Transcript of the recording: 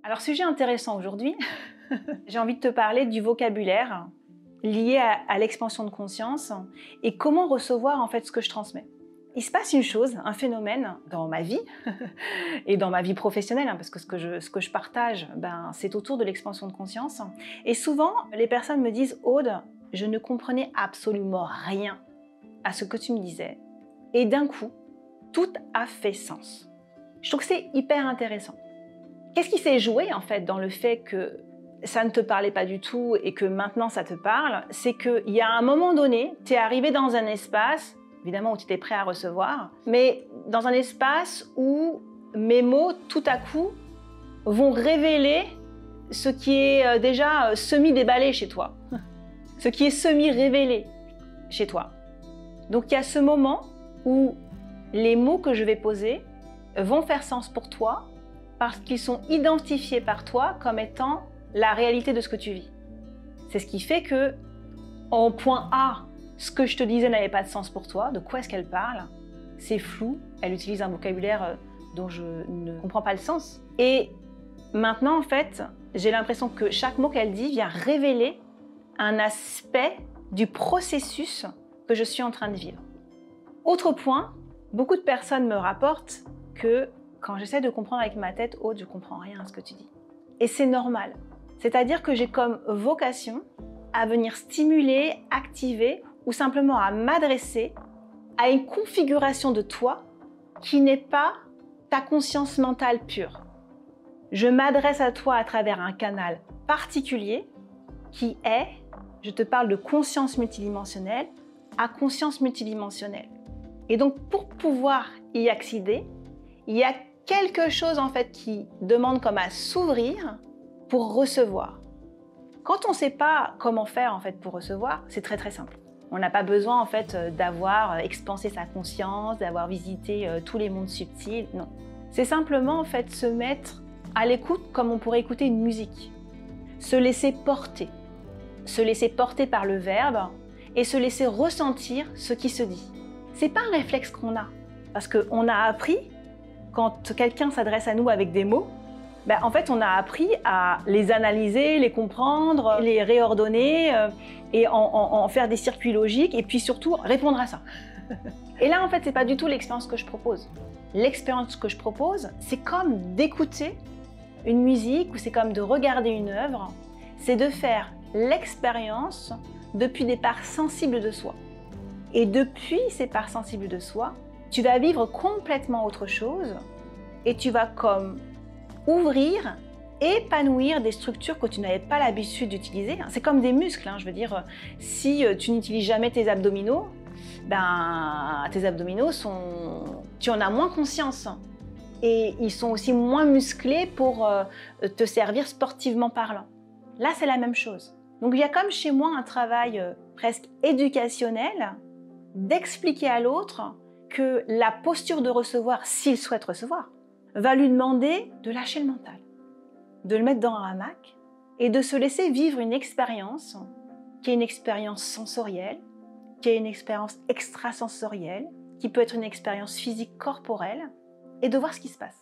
Alors, sujet intéressant aujourd'hui, j'ai envie de te parler du vocabulaire lié à l'expansion de conscience et comment recevoir en fait ce que je transmets. Il se passe une chose, un phénomène dans ma vie et dans ma vie professionnelle, parce que ce que je partage, c'est autour de l'expansion de conscience. Et souvent, les personnes me disent « Aude, je ne comprenais absolument rien à ce que tu me disais. Et d'un coup, tout a fait sens. » Je trouve que c'est hyper intéressant. Qu'est-ce qui s'est joué en fait dans le fait que ça ne te parlait pas du tout et que maintenant ça te parle? C'est qu'il y a un moment donné, tu es arrivé dans un espace, évidemment où tu étais prêt à recevoir, mais dans un espace où mes mots, tout à coup, vont révéler ce qui est déjà semi-déballé chez toi, ce qui est semi-révélé chez toi. Donc il y a ce moment où les mots que je vais poser vont faire sens pour toi parce qu'ils sont identifiés par toi comme étant la réalité de ce que tu vis. C'est ce qui fait que, en point A, ce que je te disais n'avait pas de sens pour toi. De quoi est-ce qu'elle parle? C'est flou, elle utilise un vocabulaire dont je ne comprends pas le sens. Et maintenant, en fait, j'ai l'impression que chaque mot qu'elle dit vient révéler un aspect du processus que je suis en train de vivre. Autre point, beaucoup de personnes me rapportent que quand j'essaie de comprendre avec ma tête haute, je ne comprends rien à ce que tu dis. Et c'est normal. C'est-à-dire que j'ai comme vocation à venir stimuler, activer ou simplement à m'adresser à une configuration de toi qui n'est pas ta conscience mentale pure. Je m'adresse à toi à travers un canal particulier qui est, je te parle de conscience multidimensionnelle à conscience multidimensionnelle. Et donc pour pouvoir y accéder, il y a quelque chose en fait qui demande comme à s'ouvrir pour recevoir. Quand on ne sait pas comment faire en fait pour recevoir, c'est très très simple. On n'a pas besoin en fait d'avoir expansé sa conscience, d'avoir visité tous les mondes subtils, non. C'est simplement en fait se mettre à l'écoute comme on pourrait écouter une musique. Se laisser porter par le verbe et se laisser ressentir ce qui se dit. C'est pas un réflexe qu'on a, parce qu'on a appris, quand quelqu'un s'adresse à nous avec des mots, en fait, on a appris à les analyser, les comprendre, les réordonner et en faire des circuits logiques et puis surtout répondre à ça. Et là, en fait, c'est pas du tout l'expérience que je propose. L'expérience que je propose, c'est comme d'écouter une musique ou c'est comme de regarder une œuvre, c'est de faire l'expérience depuis des parts sensibles de soi. Et depuis ces parts sensibles de soi, tu vas vivre complètement autre chose et tu vas comme ouvrir, épanouir des structures que tu n'avais pas l'habitude d'utiliser. C'est comme des muscles, je veux dire, si tu n'utilises jamais tes abdominaux, tes abdominaux tu en as moins conscience et ils sont aussi moins musclés pour te servir sportivement parlant. Là, c'est la même chose. Donc, il y a comme chez moi un travail presque éducationnel d'expliquer à l'autre que la posture de recevoir, s'il souhaite recevoir, va lui demander de lâcher le mental, de le mettre dans un hamac et de se laisser vivre une expérience qui est une expérience sensorielle, qui est une expérience extrasensorielle, qui peut être une expérience physique corporelle et de voir ce qui se passe.